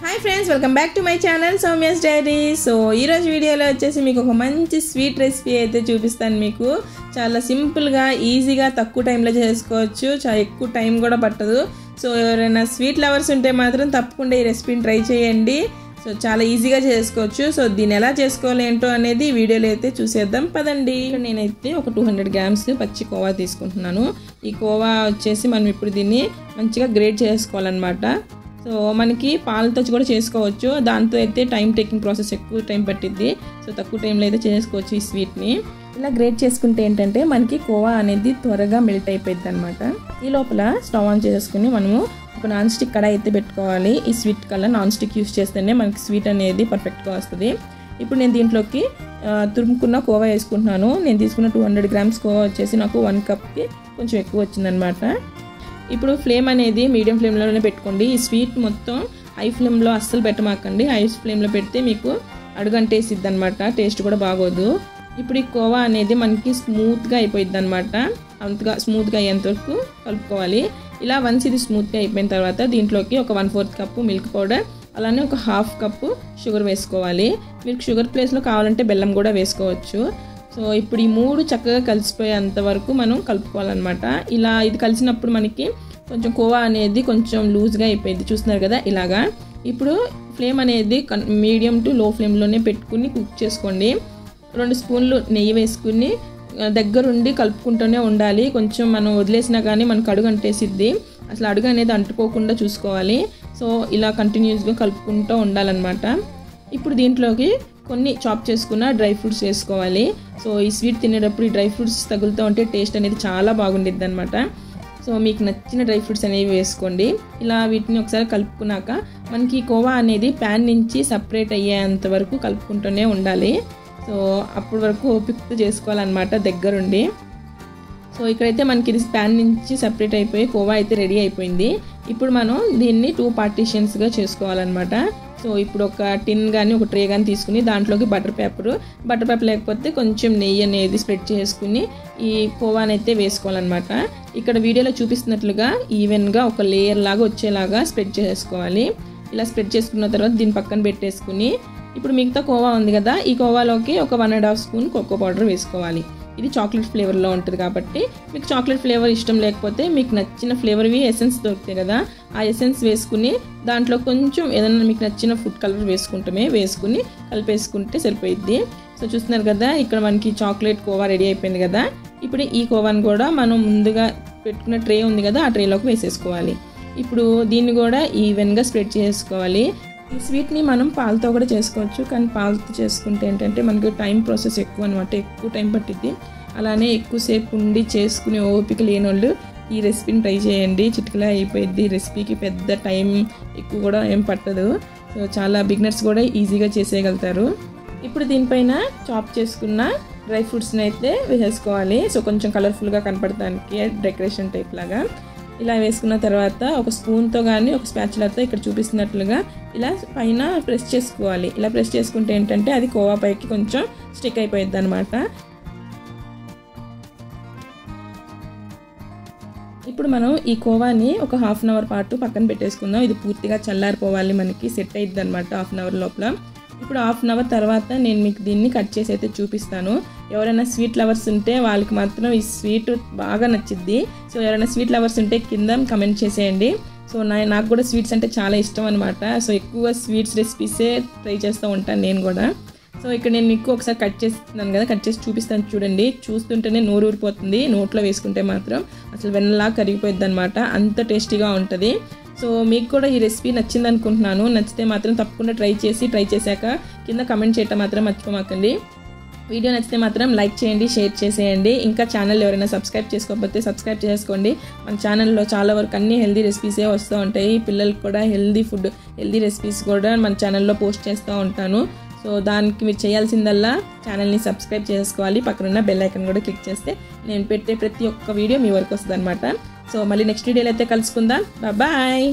Hi friends welcome back to my channel Soumya's diary. So वीडियोలో వచ్చేసి మీకు ఒక మంచి స్వీట్ రెసిపీ అయితే చూపిస్తాను। మీకు చాలా సింపుల్ గా ఈజీగా తక్కువ టైం లో చేసుకోవచ్చు, చాలా ఎక్కువ టైం కూడా పట్టదు। సో ఎవరైనా స్వీట్ లవర్స్ ఉంటే మాత్రం తప్పకుండా ఈ రెసిపీని ట్రై చేయండి। సో చాలా ఈజీగా చేసుకోవచ్చు। సో దీన్ని ఎలా చేసుకోవాలి ఏంటో అనేది వీడియోలో అయితే చూసేద్దాం పదండి। నేనైతే ఒక 200 గ్రామ్స్ పచ్చి కోవా తీసుకుంటున్నాను। ఈ కోవా వచ్చేసి మనం ఇప్పుడు దీన్ని మంచిగా గ్రేట్ చేసుకోవాలన్నమాట। సో మనకి పాలతో కూడా చేసుకోవచ్చు, దాంతో అయితే టైం టేకింగ్ ప్రాసెస్ ఎక్కువ టైం పట్టిద్ది। సో తక్కువ టైంలో అయితే చేసుకోవచ్చు ఈ స్వీట్ని। ఇలా గ్రేట్ చేసుకుంటే ఏంటంటే మనకి కోవా అనేది త్వరగా మెల్ట్ అయిపోయింది అనమాట। ఈ లోపల స్టవ్ ఆన్ చేసుకుని మనము ఒక నాన్ స్టిక్ కడాయి అయితే పెట్టుకోవాలి। ఈ స్వీట్ కల్లా నాన్ స్టిక్ యూస్ చేస్తేనే మనకి స్వీట్ అనేది పర్ఫెక్ట్గా వస్తుంది। ఇప్పుడు నేను దీంట్లోకి తురుముకున్న కోవా వేసుకుంటున్నాను। నేను తీసుకున్న 200 గ్రామ్స్ కోవా వచ్చేసి నాకు 1 కప్కి కొంచెం ఎక్కువ వచ్చిందనమాట। ఇప్పుడు ఫ్లేమ్ అనేది మీడియం ఫ్లేమ్లోనే పెట్టుకోండి। ఈ స్వీట్ మొత్తం హై ఫ్లేమ్లో అస్సలు పెట్టమాకండి, హై ఫ్లేమ్లో పెడితే మీకు అడుగంటేసిద్ది అనమాట, టేస్ట్ కూడా బాగోదు। ఇప్పుడు ఈ కోవా అనేది మనకి స్మూత్గా అయిపోయిద్ది అనమాట, అంతగా స్మూత్గా అయ్యేంత వరకు కలుపుకోవాలి। ఇలా వన్స్ ఇది స్మూత్గా అయిపోయిన తర్వాత దీంట్లోకి ఒక 1/4 కప్పు మిల్క్ పౌడర్, అలానే ఒక 1/2 కప్పు షుగర్ వేసుకోవాలి। మీకు షుగర్ ప్లేస్లో కావాలంటే బెల్లం కూడా వేసుకోవచ్చు। సో ఇప్పుడు ఈ మూడు చక్కగా కలిసిపోయేంత వరకు మనం కలుపుకోవాలన్నమాట। ఇలా ఇది కలిసినప్పుడు మనకి కొంచెం కోవా అనేది కొంచెం లూజ్గా అయిపోయింది, చూస్తున్నారు కదా ఇలాగా। ఇప్పుడు ఫ్లేమ్ అనేది మీడియం టు లో ఫ్లేమ్లోనే పెట్టుకుని కుక్ చేసుకోండి। 2 స్పూన్లు నెయ్యి వేసుకుని దగ్గరుండి కలుపుకుంటూనే ఉండాలి। కొంచెం మనం వదిలేసినా కానీ మనకు అడుగు అంటేసిద్ది, అసలు అడుగు అనేది అంటుకోకుండా చూసుకోవాలి। సో ఇలా కంటిన్యూస్గా కలుపుకుంటూ ఉండాలన్నమాట। ఇప్పుడు దీంట్లోకి కొన్ని చాప్ చేసుకున్న డ్రై ఫ్రూట్స్ వేసుకోవాలి। సో ఈ స్వీట్ తినేటప్పుడు ఈ డ్రై ఫ్రూట్స్ తగులుతూ ఉంటే టేస్ట్ అనేది చాలా బాగుండిద్ది అనమాట। సో మీకు నచ్చిన డ్రై ఫ్రూట్స్ అనేవి వేసుకోండి। ఇలా వీటిని ఒకసారి కలుపుకున్నాక మనకి కోవా అనేది ప్యాన్ నుంచి సపరేట్ అయ్యేంత వరకు కలుపుకుంటూనే ఉండాలి। సో అప్పటి వరకు ఓపిక చేసుకోవాలన్నమాట దగ్గరుండి। సో ఇక్కడైతే మనకి ఇది ప్యాన్ నుంచి సపరేట్ అయిపోయి కోవా అయితే రెడీ అయిపోయింది। ఇప్పుడు మనం దీన్ని 2 పార్టీషన్స్గా చేసుకోవాలన్నమాట। సో ఇప్పుడు ఒక టిన్ కానీ ఒక ట్రే కానీ తీసుకుని దాంట్లోకి బటర్ పేపర్ లేకపోతే కొంచెం నెయ్యి అనేది స్ప్రెడ్ చేసుకుని ఈ కోవాని అయితే వేసుకోవాలన్నమాట। ఇక్కడ వీడియోలో చూపిస్తున్నట్లుగా ఈవెన్గా ఒక లేయర్ లాగా వచ్చేలాగా స్ప్రెడ్ చేసుకోవాలి। ఇలా స్ప్రెడ్ చేసుకున్న తర్వాత దీన్ని పక్కన పెట్టేసుకుని ఇప్పుడు మిగతా కోవా ఉంది కదా, ఈ కోవాలోకి ఒక 1.5 స్పూన్ కోకో పౌడర్ వేసుకోవాలి। ఇది చాక్లెట్ ఫ్లేవర్లో ఉంటుంది కాబట్టి మీకు చాక్లెట్ ఫ్లేవర్ ఇష్టం లేకపోతే మీకు నచ్చిన ఫ్లేవర్వి ఎసెన్స్ దొరుకుతాయి కదా, ఆ ఎసెన్స్ వేసుకుని దాంట్లో కొంచెం ఏదైనా మీకు నచ్చిన ఫుడ్ కలర్ వేసుకుని కలిపేసుకుంటే సరిపోయిద్ది। సో చూస్తున్నారు కదా ఇక్కడ మనకి చాక్లెట్ కోవా రెడీ అయిపోయింది కదా। ఇప్పుడు ఈ కోవాని కూడా మనం ముందుగా పెట్టుకున్న ట్రే ఉంది కదా, ఆ ట్రేలోకి వేసేసుకోవాలి। ఇప్పుడు దీన్ని కూడా ఈవెన్గా స్ప్రెడ్ చేసుకోవాలి। ఈ స్వీట్ని మనం పాలతో కూడా చేసుకోవచ్చు, కానీ పాలతో చేసుకుంటే ఏంటంటే మనకి టైం ప్రాసెస్ ఎక్కువ అనమాట, ఎక్కువ టైం పట్టిద్ది। అలానే ఎక్కువసేపు ఉండి చేసుకునే ఓపిక లేని వాళ్ళు ఈ రెసిపీని ట్రై చేయండి, చిటికలా అయిపోయింది। రెసిపీకి పెద్ద టైం ఎక్కువ కూడా ఏం పట్టదు, సో చాలా బిగినర్స్ కూడా ఈజీగా చేసేయగలుగుతారు। ఇప్పుడు దీనిపైన చాప్ చేసుకున్న డ్రై ఫ్రూట్స్ని అయితే వేసేసుకోవాలి। సో కొంచెం కలర్ఫుల్గా కనపడటానికి డెకరేషన్ టైప్ లాగా ఇలా వేసుకున్న తర్వాత ఒక స్పూన్తో కానీ ఒక స్పాచులాతో ఇక్కడ చూపిస్తున్నట్లుగా ఇలా పైన ప్రెస్ చేసుకోవాలి। ఇలా ప్రెస్ చేసుకుంటే ఏంటంటే అది కోవా పైకి కొంచెం స్టిక్ అయిపోయింది అనమాట। ఇప్పుడు మనం ఈ కోవాని ఒక 1/2 అవర్ పాటు పక్కన పెట్టేసుకుందాం। ఇది పూర్తిగా చల్లారిపోవాలి, మనకి సెట్ అయ్యిద్ది అనమాట 1/2 అవర్ లోపల। ఇప్పుడు 1/2 అవర్ తర్వాత నేను మీకు దీన్ని కట్ చేసి అయితే చూపిస్తాను। ఎవరైనా స్వీట్ లవర్స్ ఉంటే వాళ్ళకి మాత్రం ఈ స్వీట్ బాగా నచ్చిద్ది। సో ఎవరైనా స్వీట్ లవర్స్ ఉంటే కింద కమెంట్ చేసేయండి। సో నాకు కూడా స్వీట్స్ అంటే చాలా ఇష్టం అనమాట। సో ఎక్కువ స్వీట్స్ రెసిపీసే ట్రై చేస్తూ ఉంటాను నేను కూడా। సో ఇక్కడ నేను మీకు ఒకసారి కట్ చేస్తున్నాను కదా, కట్ చేసి చూపిస్తాను చూడండి। చూస్తుంటేనే నోరు ఊరిపోతుంది, నోట్లో వేసుకుంటే మాత్రం అసలు వెన్నలా కరిగిపోద్ది అనమాట, అంత టేస్టీగా ఉంటుంది। సో మీకు కూడా ఈ రెసిపీ నచ్చింది అనుకుంటున్నాను, నచ్చితే మాత్రం తప్పకుండా ట్రై చేశాక కింద కమెంట్ చేయటం మాత్రం మర్చిపోమాకండి। వీడియో నచ్చితే మాత్రం లైక్ చేయండి, షేర్ చేసేయండి। ఇంకా ఛానల్ ఎవరైనా సబ్స్క్రైబ్ చేసుకోకపోతే సబ్స్క్రైబ్ చేసుకోండి। మన ఛానల్లో చాలా వరకు అన్ని హెల్దీ రెసిపీసే వస్తూ ఉంటాయి, పిల్లలకు కూడా హెల్దీ ఫుడ్ హెల్దీ రెసిపీస్ కూడా మన ఛానల్లో పోస్ట్ చేస్తూ ఉంటాను। సో దానికి మీరు చేయాల్సిందల్లా ఛానల్ని సబ్స్క్రైబ్ చేసుకోవాలి, పక్కనున్న బెల్ ఐకాన్ కూడా క్లిక్ చేస్తే నేను పెట్టే ప్రతి ఒక్క వీడియో మీ వరకు వస్తుంది అనమాట। సో మళ్ళీ నెక్స్ట్ వీడియోలో అయితే కలుసుకుందాం, బాయ్।